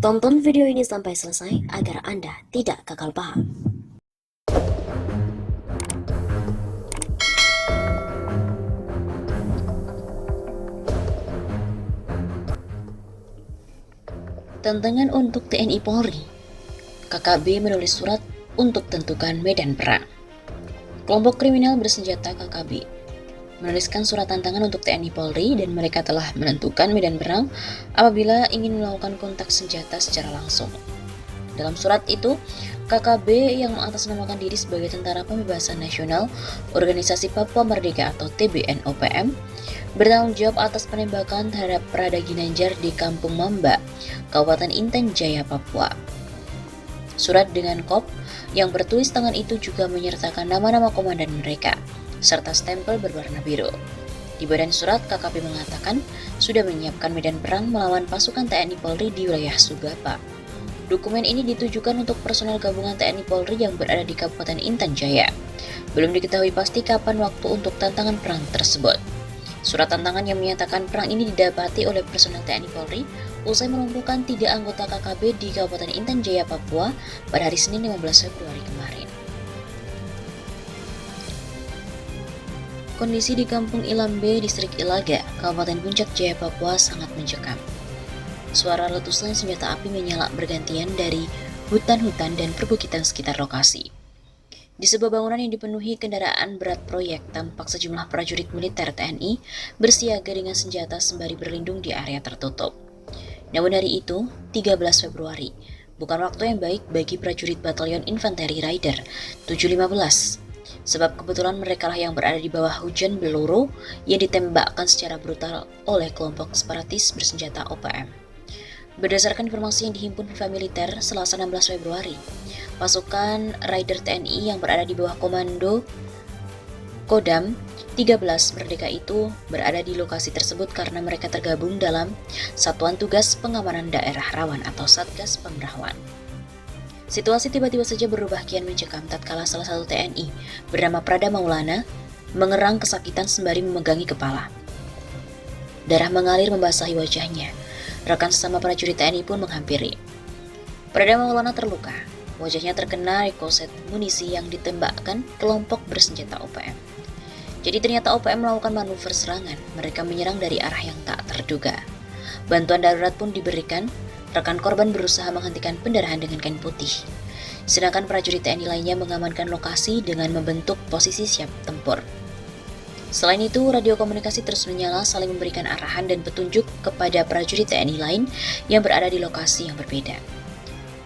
Tonton video ini sampai selesai agar Anda tidak gagal paham. Tantangan untuk TNI Polri. KKB menulis surat untuk tentukan medan perang. Kelompok kriminal bersenjata KKB menuliskan surat tantangan untuk TNI Polri dan mereka telah menentukan medan perang apabila ingin melakukan kontak senjata secara langsung. Dalam surat itu, KKB yang mengatasnamakan diri sebagai Tentara Pembebasan Nasional Organisasi Papua Merdeka atau TBNOPM bertanggung jawab atas penembakan terhadap Prada Ginanjar di Kampung Mamba, Kabupaten Intan Jaya, Papua. Surat dengan kop yang bertulis tangan itu juga menyertakan nama-nama komandan mereka, serta stempel berwarna biru. Di badan surat, KKB mengatakan sudah menyiapkan medan perang melawan pasukan TNI Polri di wilayah Sugapa. Dokumen ini ditujukan untuk personel gabungan TNI Polri yang berada di Kabupaten Intan Jaya. Belum diketahui pasti kapan waktu untuk tantangan perang tersebut. Surat tantangan yang menyatakan perang ini didapati oleh personel TNI Polri usai melumpuhkan 3 anggota KKB di Kabupaten Intan Jaya, Papua pada hari Senin 15 Februari kemarin. Kondisi di Kampung Ilambe, Distrik Ilaga, Kabupaten Puncak Jaya, Papua sangat mencekam. Suara letusan senjata api menyala bergantian dari hutan-hutan dan perbukitan sekitar lokasi. Di sebuah bangunan yang dipenuhi kendaraan berat proyek, tampak sejumlah prajurit militer TNI bersiaga dengan senjata sembari berlindung di area tertutup. Namun hari itu, 13 Februari, bukan waktu yang baik bagi prajurit Batalion Infanteri Rider 715. Sebab kebetulan merekalah yang berada di bawah hujan peluru yang ditembakkan secara brutal oleh kelompok separatis bersenjata OPM. Berdasarkan informasi yang dihimpun Viva Militer Selasa 16 Februari, pasukan Rider TNI yang berada di bawah komando Kodam 13 Merdeka itu berada di lokasi tersebut karena mereka tergabung dalam Satuan Tugas Pengamanan Daerah Rawan atau Satgas Pemrawan. Situasi tiba-tiba saja berubah kian mencekam tatkala salah satu TNI bernama Prada Maulana mengerang kesakitan sembari memegangi kepala. Darah mengalir membasahi wajahnya. Rekan sesama prajurit TNI pun menghampiri. Prada Maulana terluka. Wajahnya terkena rekoset munisi yang ditembakkan kelompok bersenjata OPM. Jadi ternyata OPM melakukan manuver serangan. Mereka menyerang dari arah yang tak terduga. Bantuan darurat pun diberikan. Rekan korban berusaha menghentikan pendarahan dengan kain putih. Sedangkan prajurit TNI lainnya mengamankan lokasi dengan membentuk posisi siap tempur. Selain itu, radio komunikasi terus menyala saling memberikan arahan dan petunjuk kepada prajurit TNI lain yang berada di lokasi yang berbeda.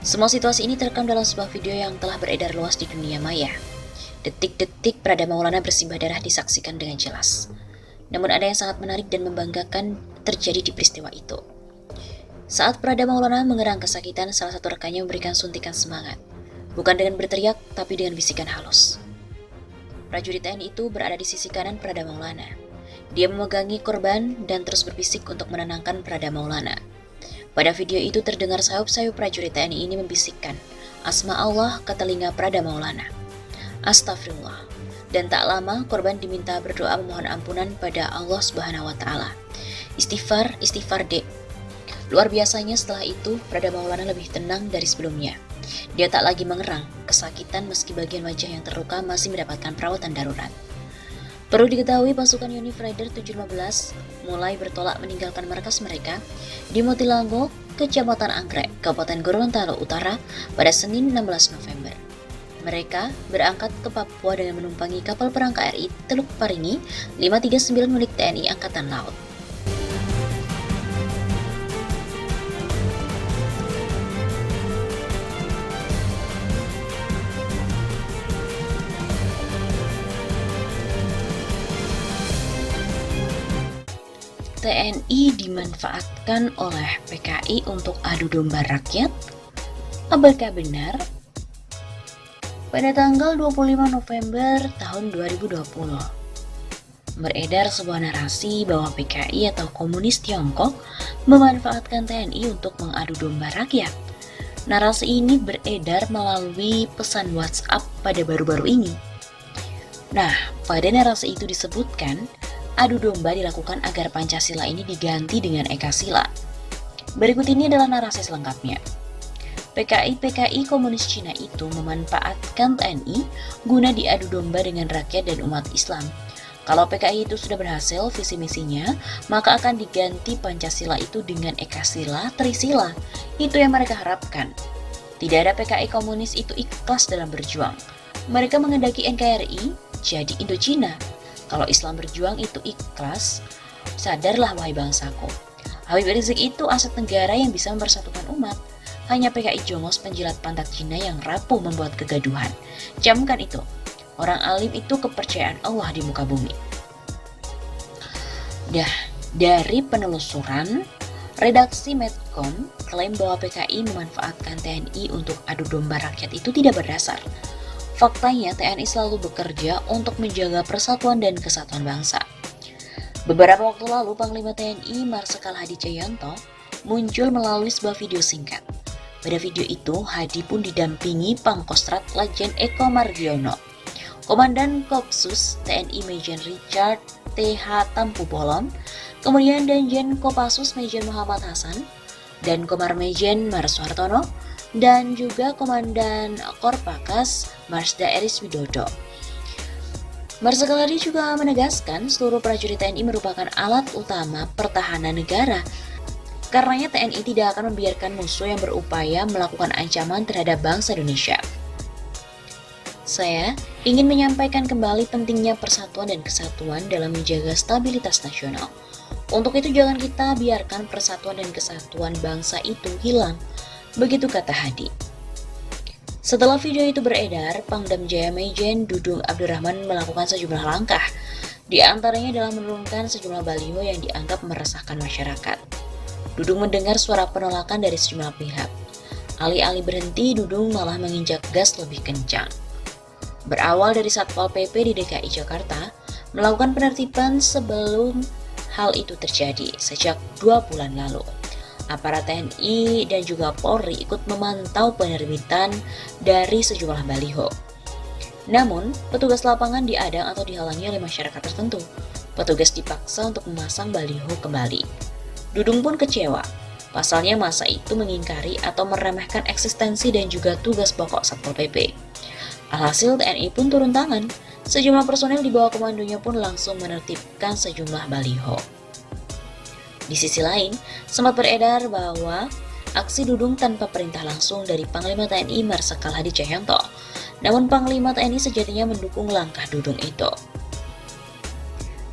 Semua situasi ini terekam dalam sebuah video yang telah beredar luas di dunia maya. Detik-detik Prada Maulana bersimbah darah disaksikan dengan jelas. Namun ada yang sangat menarik dan membanggakan terjadi di peristiwa itu. Saat Prada Maulana mengerang kesakitan, salah satu rekannya memberikan suntikan semangat. Bukan dengan berteriak, tapi dengan bisikan halus. Prajurit TNI itu berada di sisi kanan Prada Maulana. Dia memegangi korban dan terus berbisik untuk menenangkan Prada Maulana. Pada video itu terdengar sayup-sayup prajurit TNI ini membisikkan, "Asma Allah," ke telinga Prada Maulana. Astagfirullah. Dan tak lama korban diminta berdoa memohon ampunan pada Allah Subhanahu wa taala. Istighfar, istighfar, Dek. Luar biasanya setelah itu Prada Maulana lebih tenang dari sebelumnya. Dia tak lagi mengerang kesakitan meski bagian wajah yang terluka masih mendapatkan perawatan darurat. Perlu diketahui pasukan Yonif Rider 715 mulai bertolak meninggalkan markas mereka di Motilango, Kecamatan Anggrek, Kabupaten Gorontalo Utara pada Senin 16 November. Mereka berangkat ke Papua dengan menumpangi kapal perang KRI Teluk Paringi 539 milik TNI Angkatan Laut. TNI dimanfaatkan oleh PKI untuk adu domba rakyat? Apakah benar? Pada tanggal 25 November tahun 2020, beredar sebuah narasi bahwa PKI atau Komunis Tiongkok memanfaatkan TNI untuk mengadu domba rakyat. Narasi ini beredar melalui pesan WhatsApp pada baru-baru ini. Nah, pada narasi itu disebutkan adu domba dilakukan agar Pancasila ini diganti dengan Ekasila. Berikut ini adalah narasi selengkapnya. PKI komunis Cina itu memanfaatkan TNI guna diadu domba dengan rakyat dan umat Islam. Kalau PKI itu sudah berhasil visi misinya, maka akan diganti Pancasila itu dengan Ekasila, Trisila. Itu yang mereka harapkan. Tidak ada PKI komunis itu ikhlas dalam berjuang. Mereka mengendaki NKRI jadi Indochina. Kalau Islam berjuang itu ikhlas, sadarlah wahai bangsaku. Habib Rizik itu aset negara yang bisa mempersatukan umat. Hanya PKI jongos penjilat pantat Cina yang rapuh membuat kegaduhan. Camkan itu. Orang alim itu kepercayaan Allah di muka bumi. Dari penelusuran, redaksi Medcom klaim bahwa PKI memanfaatkan TNI untuk adu domba rakyat itu tidak berdasar. Faktanya TNI selalu bekerja untuk menjaga persatuan dan kesatuan bangsa. Beberapa waktu lalu Panglima TNI Marsikal Hadi Cahyanto muncul melalui sebuah video singkat. Pada video itu, Hadi pun didampingi Pangkostrat Lejen Eko Margiono, Komandan Kopsus TNI Majen Richard TH Tampu Bolon, kemudian Danjen Kopassus Majen Muhammad Hasan, dan Komar Majen Marswartono, dan juga Komandan Korpakas Marsda Eris Widodo. Marsikal Hadi juga menegaskan seluruh prajurit TNI merupakan alat utama pertahanan negara. Karenanya TNI tidak akan membiarkan musuh yang berupaya melakukan ancaman terhadap bangsa Indonesia. Saya ingin menyampaikan kembali pentingnya persatuan dan kesatuan dalam menjaga stabilitas nasional. Untuk itu jangan kita biarkan persatuan dan kesatuan bangsa itu hilang, begitu kata Hadi. Setelah video itu beredar, Pangdam Jaya Majen Dudung Abdurrahman melakukan sejumlah langkah, di antaranya adalah menurunkan sejumlah baliho yang dianggap meresahkan masyarakat. Dudung mendengar suara penolakan dari sejumlah pihak. Alih-alih berhenti, Dudung malah menginjak gas lebih kencang. Berawal dari Satpol PP di DKI Jakarta, melakukan penertiban sebelum hal itu terjadi sejak 2 bulan lalu. Aparat TNI dan juga Polri ikut memantau penerbitan dari sejumlah baliho. Namun, petugas lapangan diadang atau dihalangi oleh masyarakat tertentu. Petugas dipaksa untuk memasang baliho kembali. Dudung pun kecewa. Pasalnya masa itu mengingkari atau meremehkan eksistensi dan juga tugas pokok Satpol PP. Alhasil TNI pun turun tangan. Sejumlah personel di bawah komandonya pun langsung menertibkan sejumlah baliho. Di sisi lain, sempat beredar bahwa aksi Dudung tanpa perintah langsung dari Panglima TNI Marsikal Hadi Cahyanto. Namun Panglima TNI sejatinya mendukung langkah Dudung itu.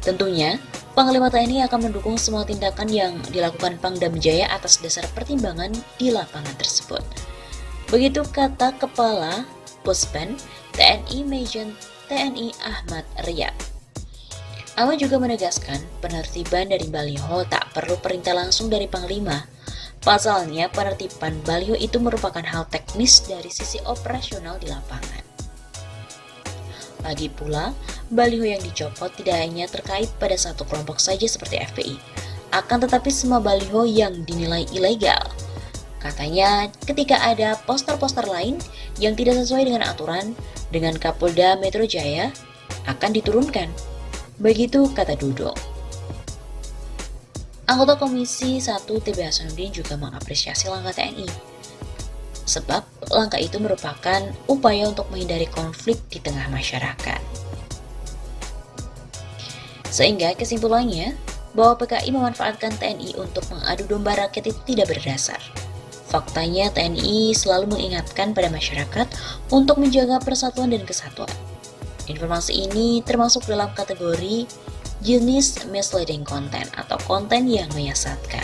Tentunya, Panglima TNI akan mendukung semua tindakan yang dilakukan Pangdam Jaya atas dasar pertimbangan di lapangan tersebut. Begitu kata Kepala Puspen TNI Majen TNI Ahmad Riyad. Ahmad juga menegaskan penertiban dari baliho tak perlu perintah langsung dari Panglima. Pasalnya penertiban baliho itu merupakan hal teknis dari sisi operasional di lapangan. Lagi pula, baliho yang dicopot tidak hanya terkait pada satu kelompok saja seperti FPI, akan tetapi semua baliho yang dinilai ilegal. Katanya, ketika ada poster-poster lain yang tidak sesuai dengan aturan, dengan Kapolda Metro Jaya akan diturunkan. Begitu kata Dudung. Anggota Komisi 1 TB Hasanuddin juga mengapresiasi langkah TNI. Sebab langkah itu merupakan upaya untuk menghindari konflik di tengah masyarakat. Sehingga kesimpulannya, bahwa PKI memanfaatkan TNI untuk mengadu domba rakyat itu tidak berdasar. Faktanya TNI selalu mengingatkan pada masyarakat untuk menjaga persatuan dan kesatuan. Informasi ini termasuk dalam kategori jenis misleading content atau konten yang menyesatkan.